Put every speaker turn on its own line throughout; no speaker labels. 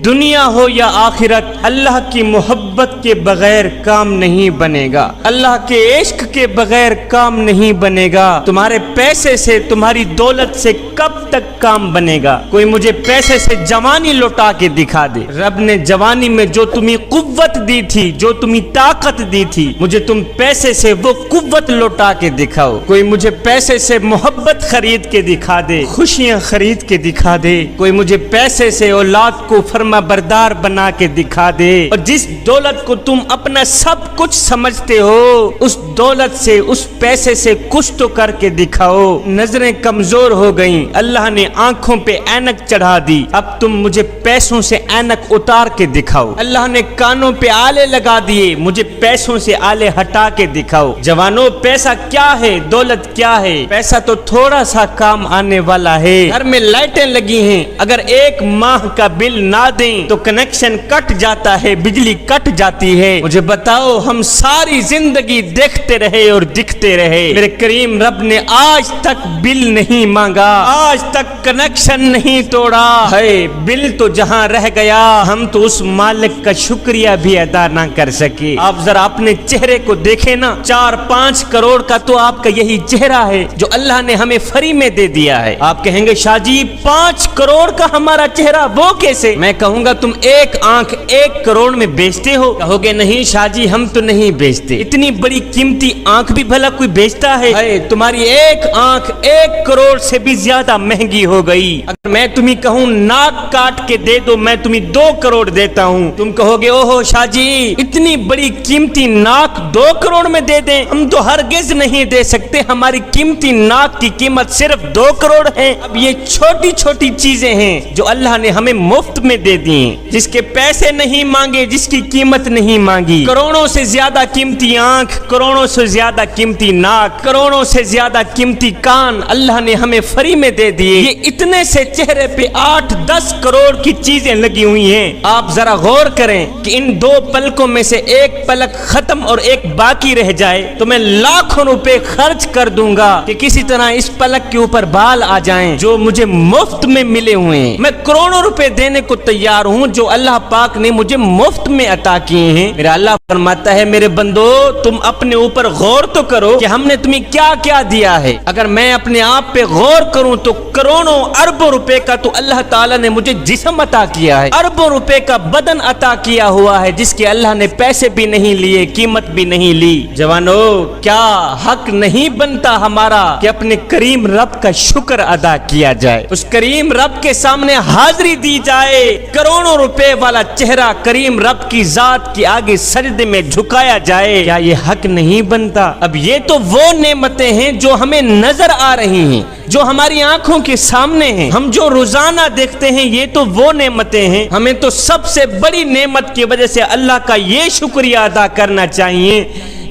دنیا ہو یا آخرت، اللہ کی محبت کے بغیر کام نہیں بنے گا، اللہ کے عشق کے بغیر کام نہیں بنے گا۔ تمہارے پیسے سے، تمہاری دولت سے کب تک کام بنے گا؟ کوئی مجھے پیسے سے جوانی لوٹا کے دکھا دے۔ رب نے جوانی میں جو تمہیں قوت دی تھی، جو تمہیں طاقت دی تھی، مجھے تم پیسے سے وہ قوت لوٹا کے دکھاؤ۔ کوئی مجھے پیسے سے محبت خرید کے دکھا دے، خوشیاں خرید کے دکھا دے۔ کوئی مجھے پیسے سے اولاد کو فرما بردار بنا کے دکھا دے۔ اور جس دولت کو تم اپنا سب کچھ سمجھتے ہو، اس دولت سے، اس پیسے سے کچھ تو کر کے دکھاؤ۔ نظریں کمزور ہو گئیں، اللہ نے آنکھوں پہ اینک چڑھا دی، اب تم مجھے پیسوں سے اینک اتار کے دکھاؤ۔ اللہ نے کانوں پہ آلے لگا دیے، مجھے پیسوں سے آلے ہٹا کے دکھاؤ۔ جوانوں، پیسہ کیا ہے؟ دولت کیا ہے؟ پیسہ تو تھوڑا سا کام آنے والا ہے۔ گھر میں لائٹیں لگی ہیں، اگر ایک ماہ کا بل نہ دیں تو کنیکشن کٹ جاتا ہے، بجلی کٹ جاتی ہے۔ مجھے بتاؤ، ہم ساری زندگی دیکھتے رہے اور دکھتے رہے، میرے کریم رب نے آج تک بل نہیں مانگا، آج تک کنیکشن نہیں توڑا ہے۔ بل تو جہاں رہ گیا، ہم تو اس مالک کا شکریہ بھی ادا نہ کر سکے۔ آپ ذرا اپنے چہرے کو دیکھیں نا، 4-5 کروڑ کا تو آپ کا یہی چہرہ ہے جو اللہ نے ہمیں فری میں دے دیا ہے۔ آپ کہیں گے شاہ جی 5 کروڑ کا ہمارا چہرہ وہ کیسے؟ میں کہوں گا تم ایک آنکھ 1 کروڑ میں بیچتے ہو؟ کہو گے نہیں شاہ جی ہم تو نہیں بیچتے، اتنی بڑی قیمتی آنکھ بھی بھلا کوئی بیچتا ہے؟ تمہاری ایک آنکھ 1 کروڑ سے بھی زیادہ مہنگی ہو گئی۔ اگر میں تمہیں کہوں ناک کاٹ کے دے دو، میں تمہیں 2 کروڑ دیتا ہوں، تم کہو گے اوہو شاہ جی اتنی بڑی قیمتی ناک 2 کروڑ میں دے دیں؟ ہم تو ہرگز نہیں دے سکتے، ہماری قیمتی ناک کی قیمت صرف 2 کروڑ ہے۔ اب یہ چھوٹی چھوٹی چیزیں ہیں جو اللہ نے ہمیں مفت میں دے دی ہیں، جس کے پیسے نہیں مانگے، جس کی قیمت نہیں مانگی۔ کروڑوں سے زیادہ قیمتی آنکھ، کروڑوں سے زیادہ قیمتی ناک، کروڑوں سے زیادہ قیمتی کان اللہ نے ہمیں فری میں دے دیے۔ یہ اتنے سے چہرے پہ 8-10 کروڑ کی چیزیں لگی ہوئی ہیں۔ آپ ذرا غور کریں کہ ان 2 پلکوں میں سے ایک پلک ختم اور ایک باقی رہ جائے تو میں لاکھوں روپے خرچ کر دوں گا کہ کسی طرح اس پلک کے اوپر بال آ جائیں جو مجھے مفت میں ملے ہوئے ہیں۔ میں کروڑوں روپے دینے کو تیار ہوں جو اللہ پاک نے مجھے مفت میں عطا کیے ہیں۔ میرا اللہ فرماتا ہے میرے بندو تم اپنے اوپر غور تو کرو کہ ہم نے تمہیں کیا کیا دیا ہے۔ اگر میں اپنے آپ پہ غور کروں تو کروڑوں اربوں روپے کا تو اللہ تعالیٰ نے مجھے جسم عطا کیا ہے، اربوں روپے کا بدن عطا کیا ہوا ہے جس کے اللہ نے پیسے بھی نہیں لیے، قیمت بھی نہیں لی۔ جوانو، کیا حق نہیں بنتا ہمارا کہ اپنے کریم رب کا شکر ادا کیا جائے، اس کریم رب کے سامنے حاضری دی جائے، کروڑوں روپے والا چہرہ کریم رب کی ذات کے آگے سجدے میں جھکایا جائے؟ کیا یہ حق نہیں بنتا؟ اب یہ تو وہ نعمتیں ہیں جو ہمیں نظر آ رہی ہیں، جو ہماری آنکھوں کے سامنے ہیں، ہم جو روزانہ دیکھتے ہیں، یہ تو وہ نعمتیں ہیں۔ ہمیں تو سب سے بڑی نعمت کی وجہ سے اللہ کا یہ شکریہ ادا کرنا چاہیے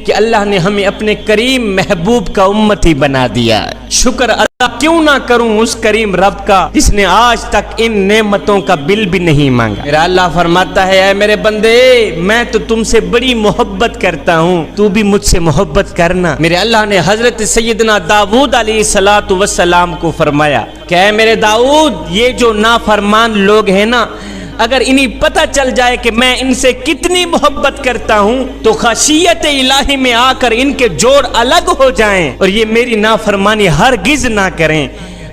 کہ اللہ نے ہمیں اپنے کریم محبوب کا امتی بنا دیا ہے۔ شکر ادا کیوں نہ کروں اس کریم رب کا جس نے آج تک ان نعمتوں کا بل بھی نہیں مانگا۔ میرا اللہ فرماتا ہے اے میرے بندے، میں تو تم سے بڑی محبت کرتا ہوں، تو بھی مجھ سے محبت کرنا۔ میرے اللہ نے حضرت سیدنا داؤد علیہ السلام کو فرمایا کہ اے میرے داؤد، یہ جو نافرمان لوگ ہیں نا، اگر انہیں پتہ چل جائے کہ میں ان سے کتنی محبت کرتا ہوں تو خشیت الہی میں آ کر ان کے جوڑ الگ ہو جائیں اور یہ میری نافرمانی ہرگز نہ کریں۔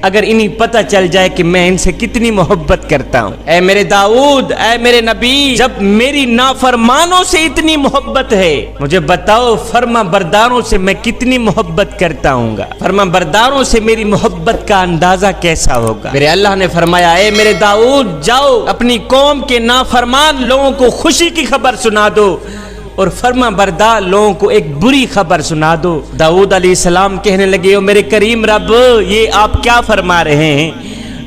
اگر انہیں پتہ چل جائے کہ میں ان سے کتنی محبت کرتا ہوں۔ اے میرے داؤد، اے میرے نبی، جب میری نافرمانوں سے اتنی محبت ہے، مجھے بتاؤ فرما برداروں سے میں کتنی محبت کرتا ہوں گا، فرما برداروں سے میری محبت کا اندازہ کیسا ہوگا۔ میرے اللہ نے فرمایا اے میرے داؤد، جاؤ اپنی قوم کے نافرمان لوگوں کو خوشی کی خبر سنا دو اور فرما بردار لوگوں کو ایک بری خبر سنا دو۔ داؤد علیہ السلام کہنے لگے او میرے کریم رب، یہ آپ کیا فرما رہے ہیں؟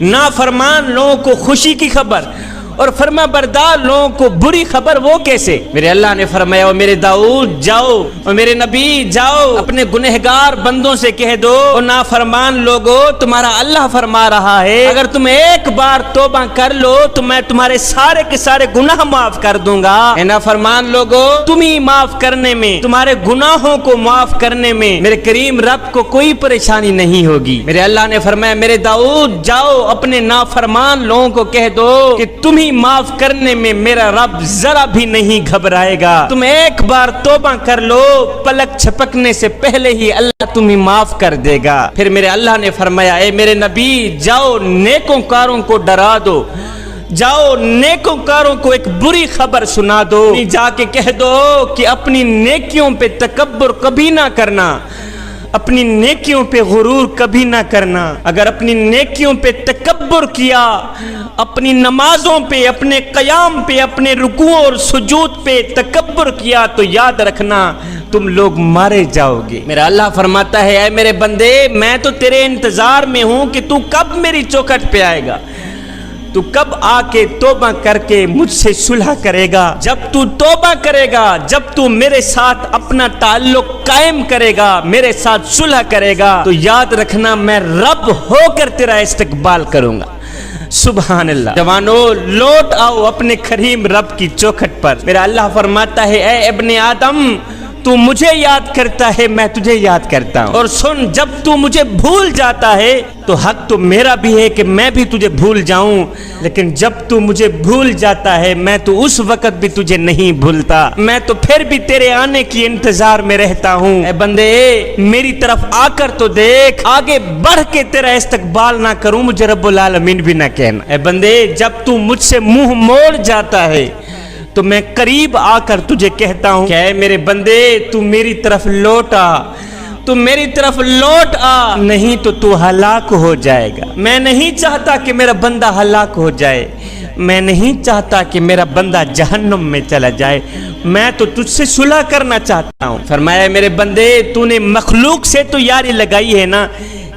نافرمان لوگوں کو خوشی کی خبر اور فرما بردار لوگوں کو بری خبر، وہ کیسے؟ میرے اللہ نے فرمایا او میرے داؤد جاؤ، او میرے نبی جاؤ اپنے گنہگار بندوں سے کہہ دو او نافرمان لوگو، تمہارا اللہ فرما رہا ہے اگر تم ایک بار توبہ کر لو تو میں تمہارے سارے کے سارے گناہ معاف کر دوں گا۔ اے نافرمان لوگو، تمہیں معاف کرنے میں، تمہارے گناہوں کو معاف کرنے میں میرے کریم رب کو کوئی پریشانی نہیں ہوگی۔ میرے اللہ نے فرمایا میرے داؤد جاؤ اپنے نافرمان لوگوں کو کہہ دو کہ تمہیں اتنی معاف کرنے میں میرا رب ذرا بھی نہیں گھبرائے گا. تم ایک بار توبہ کر لو, پلک چھپکنے سے پہلے ہی اللہ تمہیں معاف کر دے گا. پھر میرے اللہ نے فرمایا, اے میرے نبی جاؤ نیکوں کاروں کو ڈرا دو, جاؤ نیکوں کاروں کو ایک بری خبر سنا دو, جا کے کہہ دو کہ اپنی نیکیوں پہ تکبر کبھی نہ کرنا, اپنی نیکیوں پہ غرور کبھی نہ کرنا. اگر اپنی نیکیوں پہ تکبر کیا, اپنی نمازوں پہ, اپنے قیام پہ, اپنے رکوع اور سجود پہ تکبر کیا تو یاد رکھنا تم لوگ مارے جاؤ گے. میرا اللہ فرماتا ہے, اے میرے بندے میں تو تیرے انتظار میں ہوں کہ تو کب میری چوکھٹ پہ آئے گا, تو کب آ کے توبہ کر کے مجھ سے صلح کرے گا. جب تو توبہ کرے گا, جب تو میرے ساتھ اپنا تعلق قائم کرے گا, میرے ساتھ صلح کرے گا, تو یاد رکھنا میں رب ہو کر تیرا استقبال کروں گا. سبحان اللہ. جوانو لوٹ آؤ اپنے کریم رب کی چوکھٹ پر. میرا اللہ فرماتا ہے, اے ابن آدم تو مجھے یاد کرتا ہے, میں تجھے یاد کرتا ہوں. اور سن, جب تو مجھے بھول جاتا ہے تو حق تو میرا بھی ہے کہ میں بھی تجھے بھول جاؤں, لیکن جب تو مجھے بھول جاتا ہے میں تو اس وقت بھی تجھے نہیں بھولتا, میں تو پھر بھی تیرے آنے کی انتظار میں رہتا ہوں. اے بندے میری طرف آ کر تو دیکھ, آگے بڑھ کے تیرا استقبال نہ کروں مجھے رب العالمین بھی نہ کہنا. اے بندے جب تو مجھ سے منہ موڑ جاتا ہے تو میں قریب آ کر تجھے کہتا ہوں کہ اے میرے بندے تو میری طرف لوٹ آ, تو میری طرف لوٹ آ, نہیں تو تو ہلاک ہو جائے گا. میں نہیں چاہتا کہ میرا بندہ ہلاک ہو جائے, میں نہیں چاہتا کہ میرا بندہ جہنم میں چلا جائے, میں تو تجھ سے صلح کرنا چاہتا ہوں. فرمایا میرے بندے تو نے مخلوق سے تو یاری لگائی ہے نا,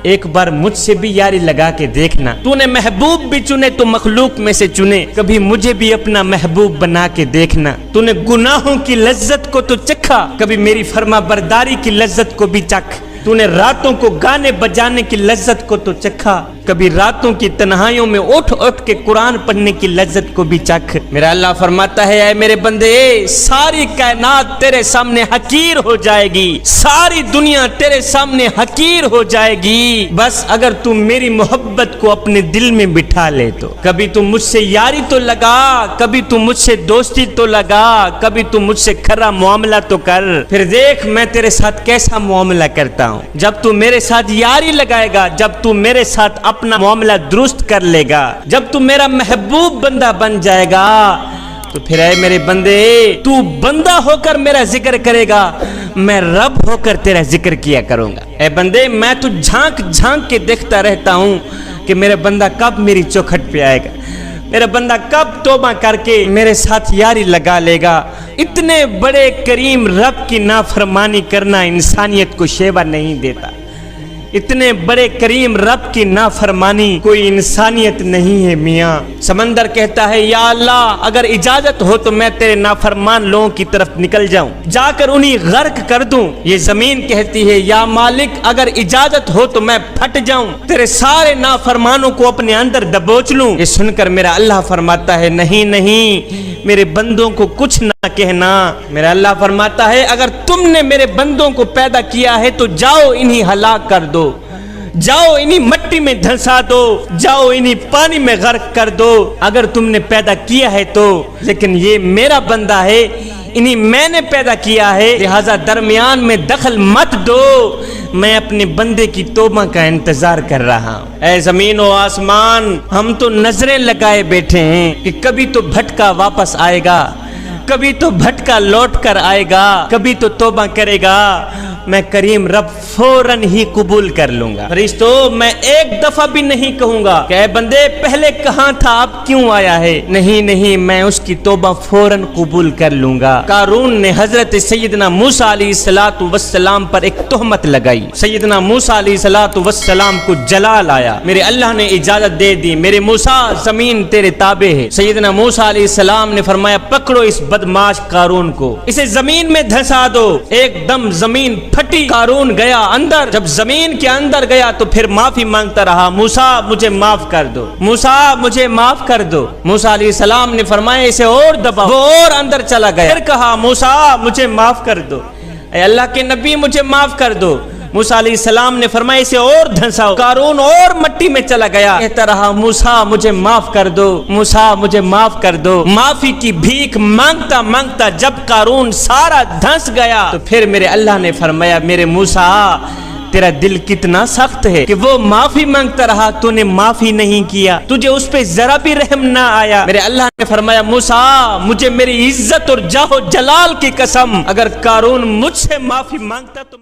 ایک بار مجھ سے بھی یاری لگا کے دیکھنا. تو نے محبوب بھی چنے تو مخلوق میں سے چنے, کبھی مجھے بھی اپنا محبوب بنا کے دیکھنا. تو نے گناہوں کی لذت کو تو چکھا, کبھی میری فرما برداری کی لذت کو بھی چکھ. تو نے راتوں کو گانے بجانے کی لذت کو تو چکھا, کبھی راتوں کی تنہائیوں میں اٹھ اٹھ کے قرآن پڑھنے کی لذت کو بھی چکھ. میرا اللہ فرماتا ہے, اے میرے بندے ساری کائنات تیرے سامنے حقیر ہو جائے گی, ساری دنیا تیرے سامنے حقیر ہو جائے گی, بس اگر تم میری محبت کو اپنے دل میں بٹھا لے تو. کبھی تم مجھ سے یاری تو لگا, کبھی تم مجھ سے دوستی تو لگا, کبھی تم مجھ سے کھرا معاملہ تو کر, پھر دیکھ میں تیرے ساتھ کیسا معاملہ کرتا ہوں. جب تو میرے ساتھ یاری لگائے گا, جب تو میرے ساتھ اپنا معاملہ درست کر لے گا, جب تو میرا محبوب بندہ بن جائے گا, تو پھر اے میرے بندے تو بندہ ہو کر میرا ذکر کرے گا, میں رب ہو کر تیرا ذکر کیا کروں گا. اے بندے میں تو جھانک جھانک کے دیکھتا رہتا ہوں کہ میرا بندہ کب میری چوکھٹ پہ آئے گا, میرا بندہ کب توبہ کر کے میرے ساتھ یاری لگا لے گا. اتنے بڑے کریم رب کی نافرمانی کرنا انسانیت کو شیوا نہیں دیتا, اتنے بڑے کریم رب کی نافرمانی کوئی انسانیت نہیں ہے میاں. سمندر کہتا ہے یا اللہ اگر اجازت ہو تو میں تیرے نافرمان لوگوں کی طرف نکل جاؤں, جا کر انہیں غرق کر دوں. یہ زمین کہتی ہے یا مالک اگر اجازت ہو تو میں پھٹ جاؤں, تیرے سارے نافرمانوں کو اپنے اندر دبوچ لوں. یہ سن کر میرا اللہ فرماتا ہے نہیں نہیں میرے بندوں کو کچھ نہ کہنا. میرا اللہ فرماتا ہے اگر تم نے میرے بندوں کو پیدا کیا ہے تو جاؤ انہیں ہلاک کر دو, جاؤ انہیں مٹی میں دھنسا دو, جاؤ انہیں پانی میں غرق کر دو اگر تم نے پیدا کیا ہے تو, لیکن یہ میرا بندہ ہے, انہیں میں نے پیدا کیا ہے, لہذا درمیان میں دخل مت دو, میں اپنے بندے کی توبہ کا انتظار کر رہا ہوں. اے زمین و آسمان ہم تو نظریں لگائے بیٹھے ہیں کہ کبھی تو بھٹکا واپس آئے گا, کبھی تو بھٹکا لوٹ کر آئے گا, کبھی تو توبہ کرے گا, میں کریم رب فوراً ہی قبول کر لوں گا. فرشتو میں ایک دفعہ بھی نہیں کہوں گا کہ اے بندے پہلے کہاں تھا اب کیوں آیا ہے, نہیں نہیں میں اس کی توبہ فوراً قبول کر لوں گا. قارون نے حضرت سیدنا موسیٰ علیہ السلام پر ایک تہمت لگائی, سیدنا موسیٰ علیہ السلام کو جلال آیا, میرے اللہ نے اجازت دے دی, میرے موسیٰ زمین تیرے تابع ہے. سیدنا موسیٰ علیہ السلام نے فرمایا پکڑو اس بدماش قارون کو, اسے زمین میں دھسا دو. ایک دم زمین پھٹی, قارون گیا اندر, جب زمین کے اندر گیا تو پھر معافی مانگتا رہا, موسیٰ مجھے معاف کر دو, موسیٰ مجھے معاف کر دو. موسیٰ علیہ السلام نے فرمایا اسے اور دبا, وہ اور اندر چلا گیا, پھر کہا موسیٰ مجھے معاف کر دو, اے اللہ کے نبی مجھے معاف کر دو. موسیٰ علیہ السلام نے فرمایا اسے اور دھنساؤ، قارون اور مٹی میں چلا گیا، کہتا رہا موسیٰ مجھے معاف کر دو، موسیٰ مجھے معاف کر دو۔ معافی کی بھیک مانگتا مانگتا جب قارون سارا دھنس گیا تو پھر میرے اللہ نے فرمایا میرے موسیٰ تیرا دل کتنا سخت ہے کہ وہ معافی مانگتا رہا، تو نے معافی نہیں کیا، تجھے اس پہ ذرا بھی رحم نہ آیا۔ میرے اللہ نے فرمایا موسیٰ مجھے میری عزت اور جاہ و جلال کی قسم، اگر قارون مجھ سے معافی مانگتا تو